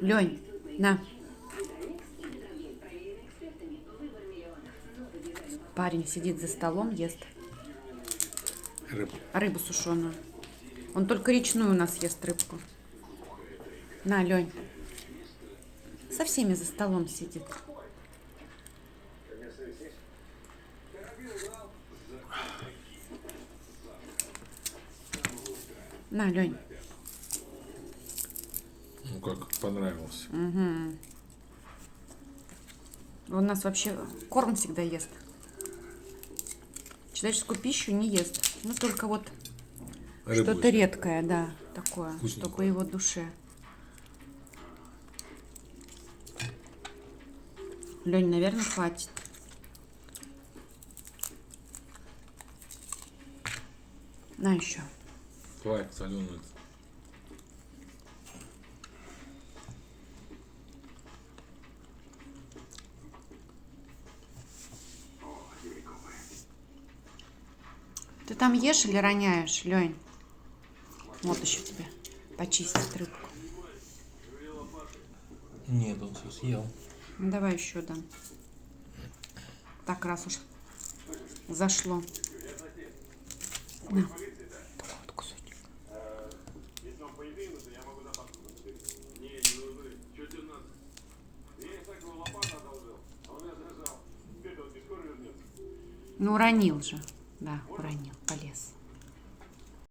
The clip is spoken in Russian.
Лень, на. Парень сидит за столом, ест Рыбу. рыбу сушеную. Он только речную у нас ест рыбку. На, Лень. Со всеми за столом сидит. На, Лень. Ну как, понравился. Он у нас вообще корм всегда ест. Человеческую пищу не ест. Ну, только вот Рыбу что-то взял. редкое, да, такое, что Вкусненькое. по его душе. Лень, наверное, хватит. На еще. Хватит соленую. Ты там ешь или роняешь, Лень? Вот еще тебе почистить рыбку. Нет, он все съел. Ну, давай еще дам. Так, раз уж зашло. На, такой вот кусочек. Ну, уронил же. Да, уронил, полез.